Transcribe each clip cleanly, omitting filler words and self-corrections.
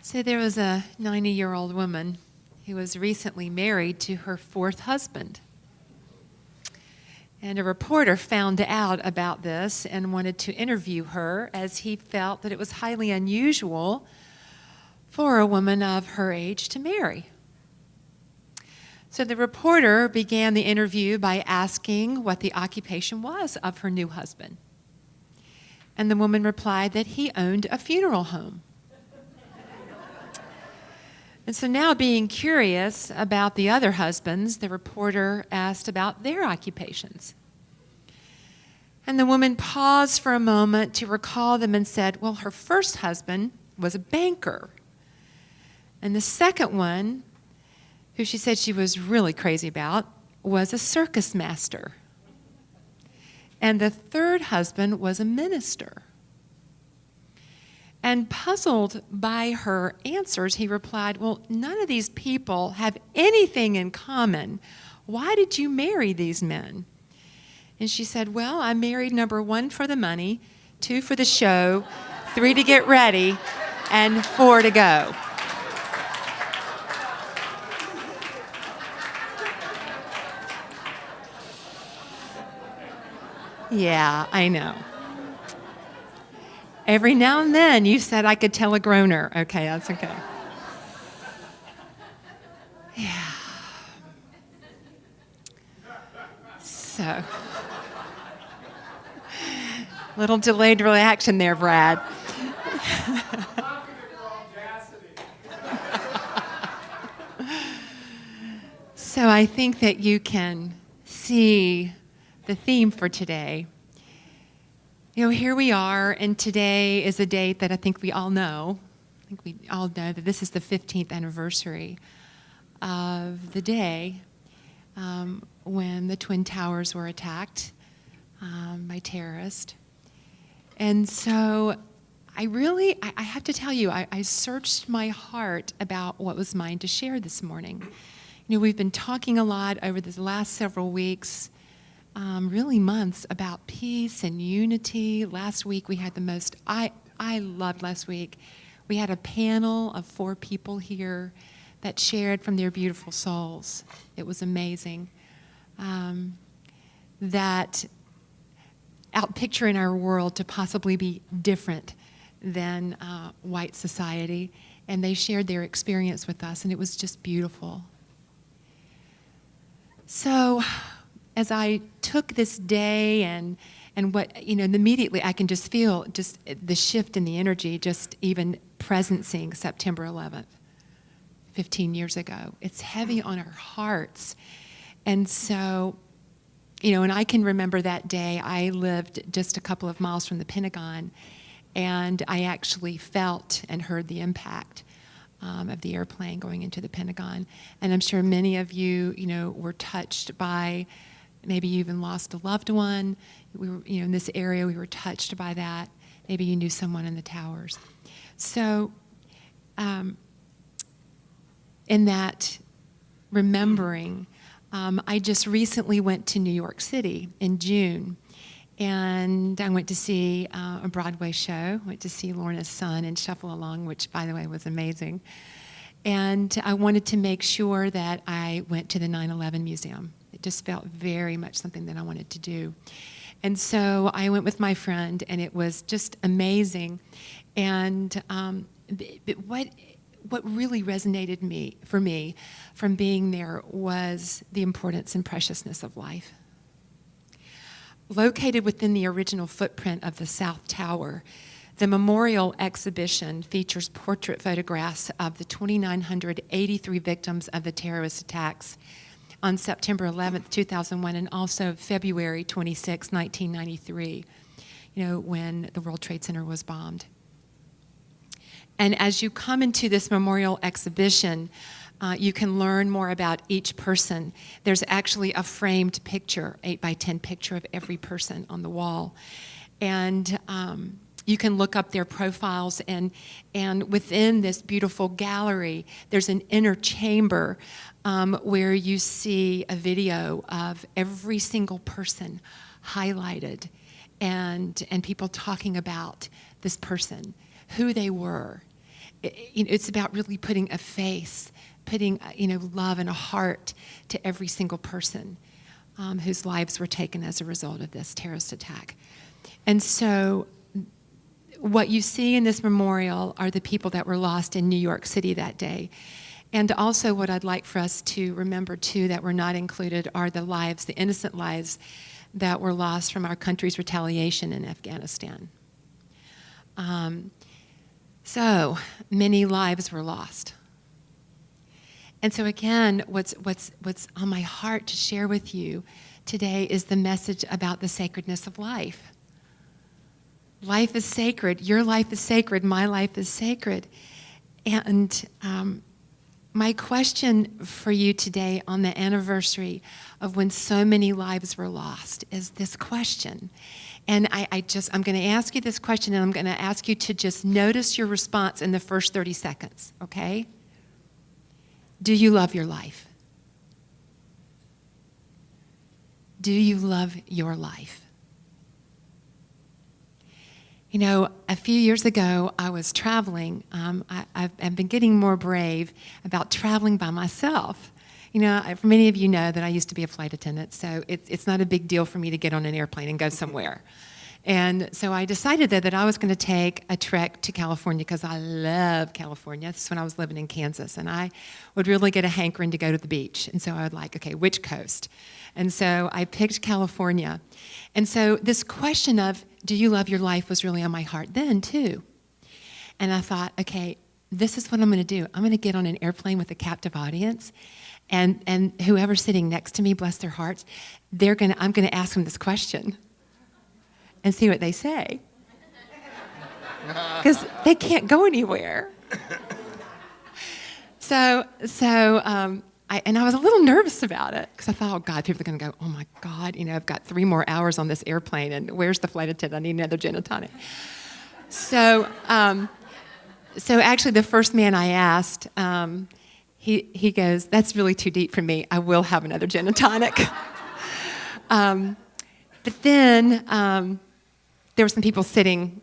So there was a 90-year-old woman who was recently married to her fourth husband. And a reporter found out about this and wanted to interview her, as he felt that it was highly unusual for a woman of her age to marry. So the reporter began the interview by asking what the occupation was of her new husband. And the woman replied that he owned a funeral home. And so now, being curious about the other husbands, the reporter asked about their occupations. And the woman paused for a moment to recall them and said, well, her first husband was a banker. And the second one, who she said she was really crazy about, was a circus master. And the third husband was a minister. And puzzled by her answers, he replied, well, none of these people have anything in common. Why did you marry these men? And she said, well, I married number 1 for the money, 2 for the show, 3 to get ready, and 4 to go. Yeah, I know. Every now and then you said I could tell a groaner. Okay, that's okay. Yeah. So, little delayed reaction there, Brad. So I think that you can see the theme for today. You know, here we are, and today is a date that I think we all know. I think we all know that this is the 15th anniversary of the day when the Twin Towers were attacked by terrorists. And so I have to tell you, I searched my heart about what was mine to share this morning. You know, we've been talking a lot over the last several weeks, really months, about peace and unity. Last week we had I loved last week. We had a panel of 4 people here that shared from their beautiful souls. It was amazing. That outpicture in our world to possibly be different than white society. And they shared their experience with us, and it was just beautiful. So as I took this day and what, you know, immediately I can just feel just the shift in the energy, just even presencing September 11th, 15 years ago. It's heavy on our hearts. And so, you know, and I can remember that day. I lived just a couple of miles from the Pentagon, and I actually felt and heard the impact of the airplane going into the Pentagon. And I'm sure many of you, you know, were touched by, maybe you even lost a loved one. We were, you know, in this area, we were touched by that. Maybe you knew someone in the towers. So, in that remembering, I just recently went to New York City in June, and I went to see a Broadway show. Went to see Lorna's Son and Shuffle Along, which, by the way, was amazing. And I wanted to make sure that I went to the 9/11 Museum. It just felt very much something that I wanted to do. And so I went with my friend, and it was just amazing. And what really resonated for me from being there was the importance and preciousness of life. Located within the original footprint of the South Tower, the memorial exhibition features portrait photographs of the 2,983 victims of the terrorist attacks on September 11th, 2001, and also February 26, 1993, you know, when the World Trade Center was bombed. And as you come into this memorial exhibition, you can learn more about each person. There's actually a framed picture, 8x10 picture of every person on the wall. And you can look up their profiles, and within this beautiful gallery, there's an inner chamber where you see a video of every single person highlighted, and people talking about this person, who they were, it's about really putting a face, putting love and a heart to every single person whose lives were taken as a result of this terrorist attack. And so what you see in this memorial are the people that were lost in New York City that day. And also what I'd like for us to remember, too, that were not included are the lives, the innocent lives that were lost from our country's retaliation in Afghanistan. So many lives were lost. And so again, what's on my heart to share with you today is the message about the sacredness of life. Life is sacred. Your life is sacred. My life is sacred. And my question for you today on the anniversary of when so many lives were lost is this question. And I'm going to ask you this question, and I'm going to ask you to just notice your response in the first 30 seconds, okay? Do you love your life? Do you love your life? You know, a few years ago, I was traveling. I've been getting more brave about traveling by myself. You know, many of you know that I used to be a flight attendant, so it's not a big deal for me to get on an airplane and go somewhere. And so I decided that I was going to take a trek to California because I love California. This is when I was living in Kansas, and I would really get a hankering to go to the beach. And so I would like, okay, which coast? And so I picked California. And so this question of, do you love your life, was really on my heart then, too. And I thought, okay, this is what I'm going to do. I'm going to get on an airplane with a captive audience, and whoever's sitting next to me, bless their hearts, I'm going to ask them this question and see what they say. Because they can't go anywhere. I was a little nervous about it because I thought, oh God, people are going to go, oh my God, I've got 3 more hours on this airplane, and where's the flight attendant? I need another gin and tonic. So actually, the first man I asked, he goes, that's really too deep for me. I will have another gin and tonic. But then there were some people sitting.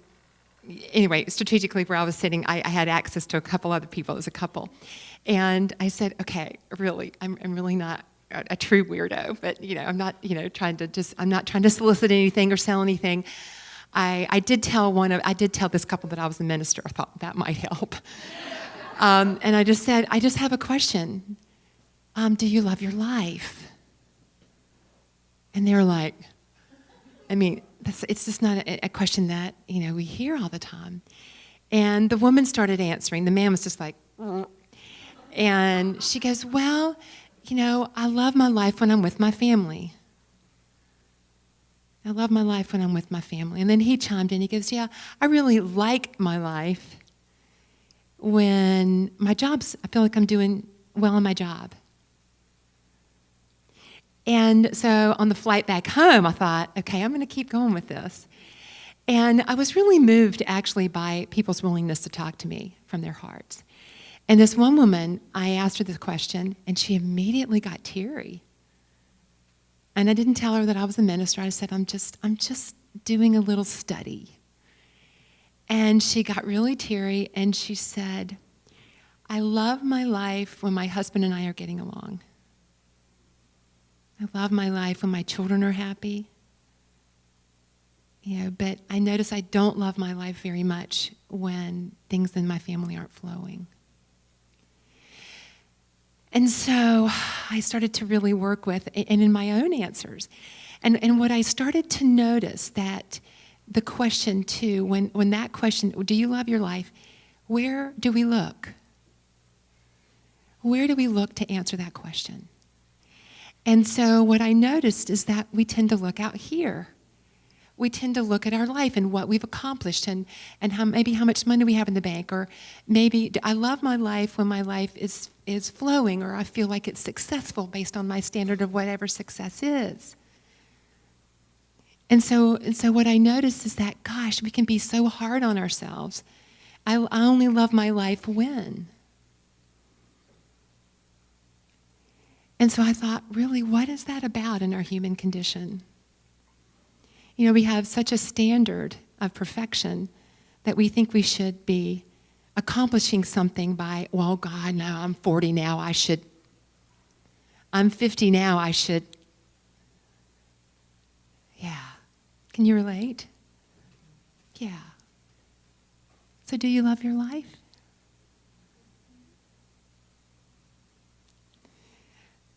Anyway, strategically where I was sitting, I had access to a couple other people. It was a couple. And I said, okay, really, I'm really not a true weirdo, but, I'm not, I'm not trying to solicit anything or sell anything. I did tell this couple that I was a minister. I thought that might help. And I just said, I just have a question. Do you love your life? And they were like, it's just not a question that, we hear all the time. And the woman started answering. The man was just like, and she goes, well, I love my life when I'm with my family. I love my life when I'm with my family. And then he chimed in. He goes, yeah, I really like my life when I feel like I'm doing well in my job. And so on the flight back home, I thought, okay, I'm going to keep going with this. And I was really moved, actually, by people's willingness to talk to me from their hearts. And this one woman, I asked her this question, and she immediately got teary. And I didn't tell her that I was a minister. I said, I'm just doing a little study. And she got really teary, and she said, I love my life when my husband and I are getting along. I love my life when my children are happy. But I notice I don't love my life very much when things in my family aren't flowing. And so I started to really work with, and in my own answers. And what I started to notice that the question too, when that question, do you love your life, where do we look? Where do we look to answer that question? And so what I noticed is that we tend to look out here. We tend to look at our life and what we've accomplished and how much money we have in the bank, or maybe I love my life when my life is flowing, or I feel like it's successful based on my standard of whatever success is. And so what I noticed is that, gosh, we can be so hard on ourselves. I only love my life when. And so I thought, really, what is that about in our human condition? We have such a standard of perfection that we think we should be accomplishing something by, well, God, no, I'm 40 now, I'm 50 now, I should. Yeah. Can you relate? Yeah. So do you love your life?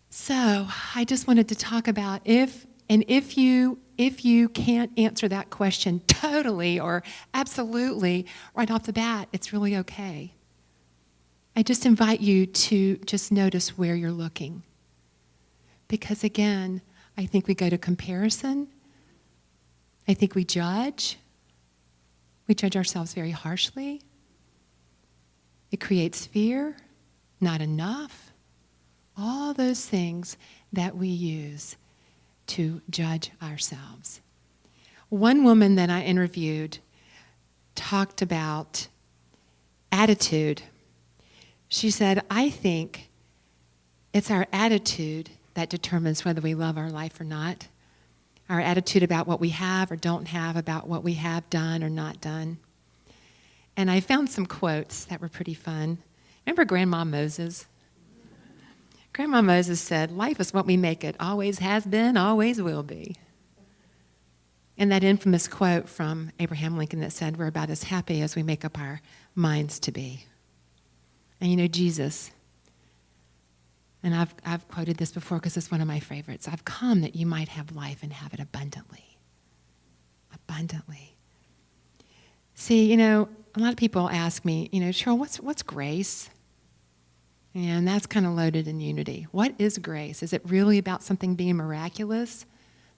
So I just wanted to talk about if you can't answer that question totally or absolutely right off the bat, it's really okay. I just invite you to just notice where you're looking. Because again, I think we go to comparison. I think we judge. We judge ourselves very harshly. It creates fear, not enough. All those things that we use to judge ourselves. One woman that I interviewed talked about attitude. She said, I think it's our attitude that determines whether we love our life or not. Our attitude about what we have or don't have, about what we have done or not done. And I found some quotes that were pretty fun. Remember Grandma Moses? Grandma Moses said, life is what we make it, always has been, always will be. And that infamous quote from Abraham Lincoln that said, we're about as happy as we make up our minds to be. And you know, Jesus, and I've quoted this before because it's one of my favorites, I've come that you might have life and have it abundantly. Abundantly. See, you know, a lot of people ask me, you know, Cheryl, what's grace? And that's kind of loaded in unity. What is grace? Is it really about something being miraculous?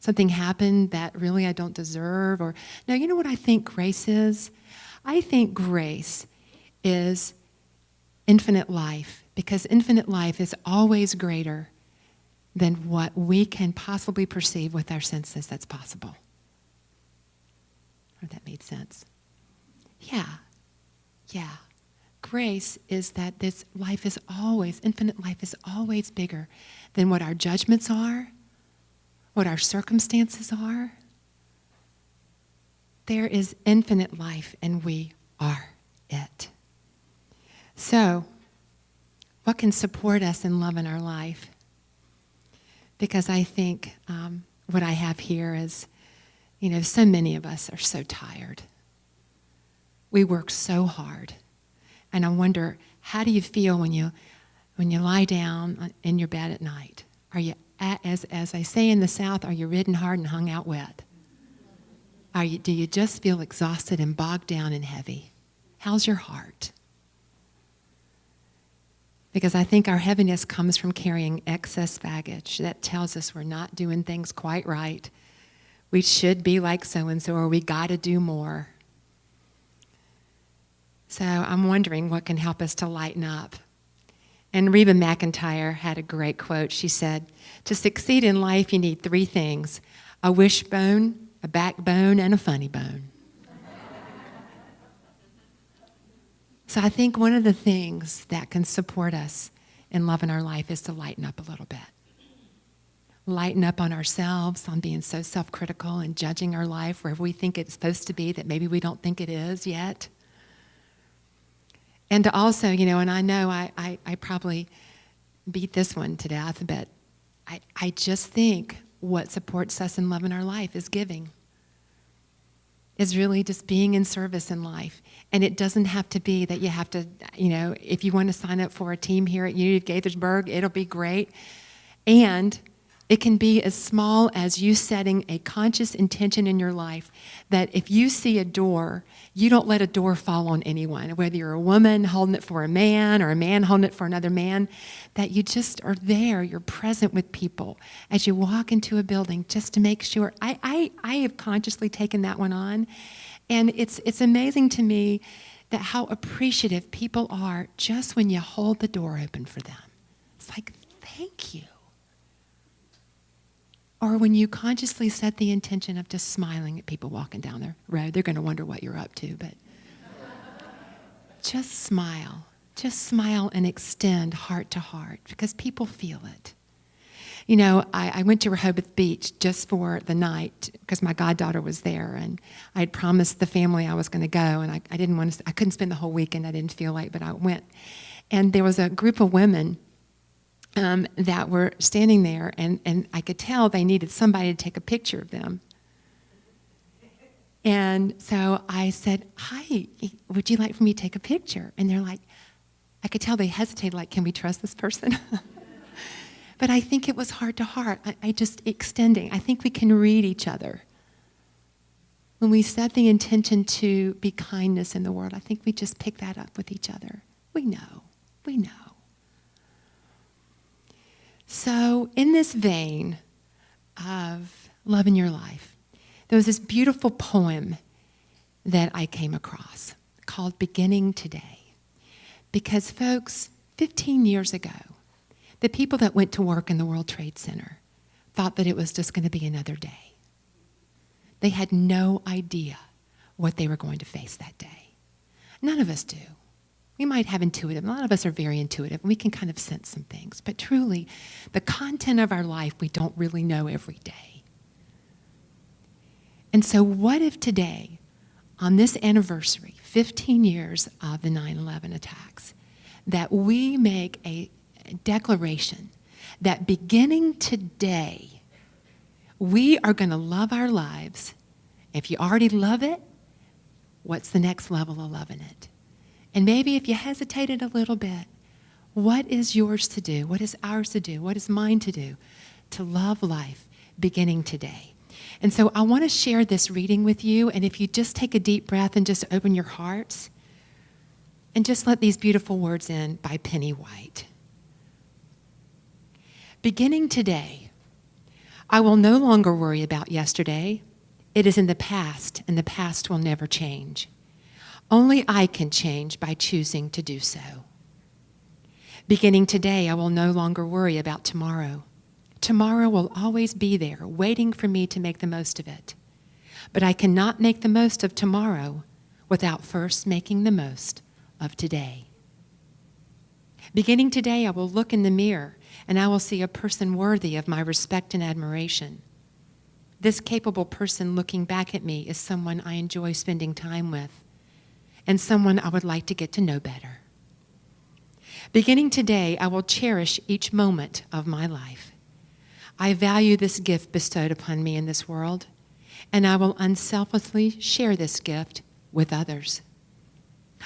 Something happened that really I don't deserve? Or no, you know what I think grace is? I think grace is infinite life, because infinite life is always greater than what we can possibly perceive with our senses that's possible. I hope that made sense. Yeah. Grace is that this life is always, infinite life is always bigger than what our judgments are, what our circumstances are. There is infinite life and we are it. So, what can support us in love in our life? Because I think what I have here is, you know, so many of us are so tired. We work so hard. And I wonder, how do you feel when you lie down in your bed at night? Are you, as I say in the South, are you ridden hard and hung out wet? Do you just feel exhausted and bogged down and heavy? How's your heart? Because I think our heaviness comes from carrying excess baggage that tells us we're not doing things quite right. We should be like so-and-so, or we got to do more. So I'm wondering what can help us to lighten up. And Reba McEntire had a great quote. She said, to succeed in life, you need 3 things: a wishbone, a backbone, and a funny bone. So I think one of the things that can support us in loving our life is to lighten up a little bit. Lighten up on ourselves, on being so self-critical and judging our life wherever we think it's supposed to be that maybe we don't think it is yet. And to also, you know, and I know I probably beat this one to death, but I just think what supports us in loving our life is giving. Is really just being in service in life. And it doesn't have to be that you have to, you know, if you want to sign up for a team here at Unity of Gaithersburg, it'll be great. And it can be as small as you setting a conscious intention in your life that if you see a door, you don't let a door fall on anyone, whether you're a woman holding it for a man or a man holding it for another man, that you just are there, you're present with people as you walk into a building just to make sure. I have consciously taken that one on, and it's amazing to me that how appreciative people are just when you hold the door open for them. It's like, thank you. Or when you consciously set the intention of just smiling at people walking down the road. They're going to wonder what you're up to, but just smile. Just smile and extend heart to heart because people feel it. I went to Rehoboth Beach just for the night because my goddaughter was there, and I had promised the family I was going to go, and I didn't want to. I couldn't spend the whole weekend. I didn't feel like, but I went, and there was a group of women that were standing there, and I could tell they needed somebody to take a picture of them. And so I said, "Hi, would you like for me to take a picture?" And they're like, I could tell they hesitated, like, "Can we trust this person?" But I think it was heart to heart. I just extending. I think we can read each other. When we set the intention to be kindness in the world, I think we just pick that up with each other. We know. So in this vein of love in your life, there was this beautiful poem that I came across called Beginning Today. Because folks, 15 years ago, the people that went to work in the World Trade Center thought that it was just going to be another day. They had no idea what they were going to face that day. None of us do. We might have intuitive. A lot of us are very intuitive, and we can kind of sense some things. But truly, the content of our life, we don't really know every day. And so what if today, on this anniversary, 15 years of the 9/11 attacks, that we make a declaration that beginning today, we are going to love our lives. If you already love it, what's the next level of loving it? And maybe if you hesitated a little bit, what is yours to do? What is ours to do? What is mine to do? To love life beginning today. And so I want to share this reading with you. And if you just take a deep breath and just open your hearts and just let these beautiful words in by Penny White. Beginning today, I will no longer worry about yesterday. It is in the past, and the past will never change. Only I can change by choosing to do so. Beginning today, I will no longer worry about tomorrow. Tomorrow will always be there, waiting for me to make the most of it. But I cannot make the most of tomorrow without first making the most of today. Beginning today, I will look in the mirror, and I will see a person worthy of my respect and admiration. This capable person looking back at me is someone I enjoy spending time with, and someone I would like to get to know better. Beginning today, I will cherish each moment of my life. I value this gift bestowed upon me in this world, and I will unselfishly share this gift with others.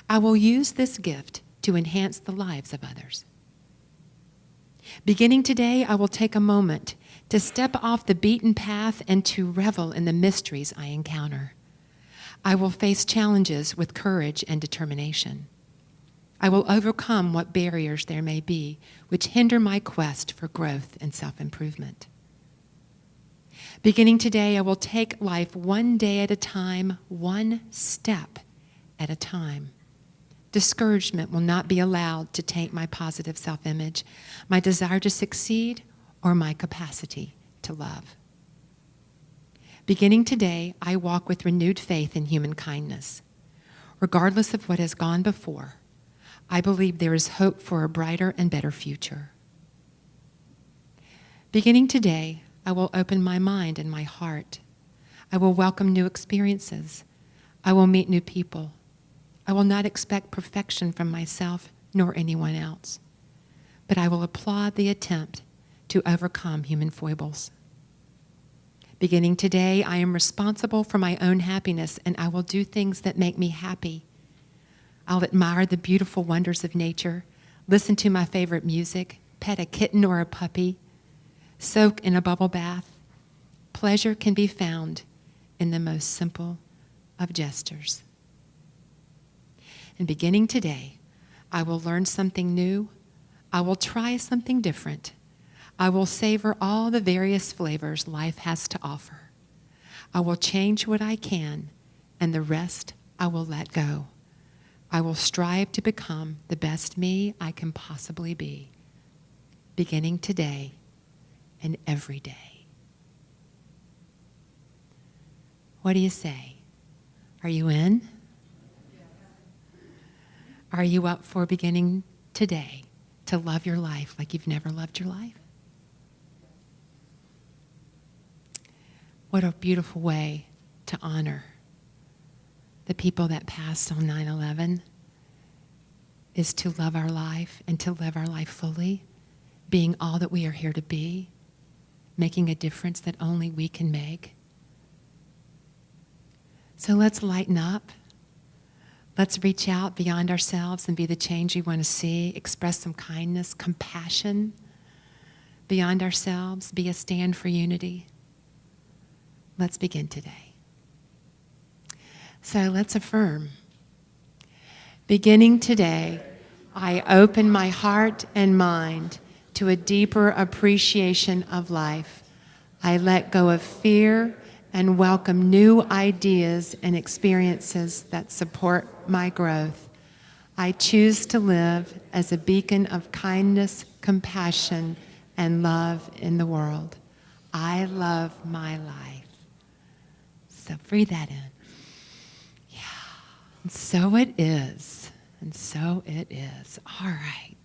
I will use this gift to enhance the lives of others. Beginning today, I will take a moment to step off the beaten path and to revel in the mysteries I encounter. I will face challenges with courage and determination. I will overcome what barriers there may be which hinder my quest for growth and self-improvement. Beginning today, I will take life one day at a time, one step at a time. Discouragement will not be allowed to taint my positive self-image, my desire to succeed, or my capacity to love. Beginning today, I walk with renewed faith in human kindness. Regardless of what has gone before, I believe there is hope for a brighter and better future. Beginning today, I will open my mind and my heart. I will welcome new experiences. I will meet new people. I will not expect perfection from myself nor anyone else, but I will applaud the attempt to overcome human foibles. Beginning today, I am responsible for my own happiness, and I will do things that make me happy. I'll admire the beautiful wonders of nature, listen to my favorite music, pet a kitten or a puppy, soak in a bubble bath. Pleasure can be found in the most simple of gestures. And beginning today, I will learn something new. I will try something different. I will savor all the various flavors life has to offer. I will change what I can, and the rest I will let go. I will strive to become the best me I can possibly be, beginning today and every day. What do you say? Are you in? Are you up for beginning today to love your life like you've never loved your life? What a beautiful way to honor the people that passed on 9/11 is to love our life and to live our life fully, being all that we are here to be, making a difference that only we can make. So let's lighten up. Let's reach out beyond ourselves and be the change we want to see, express some kindness, compassion beyond ourselves, be a stand for unity. Let's begin today. So let's affirm. Beginning today, I open my heart and mind to a deeper appreciation of life. I let go of fear and welcome new ideas and experiences that support my growth. I choose to live as a beacon of kindness, compassion, and love in the world. I love my life. So breathe that in. Yeah. And so it is. And so it is. All right.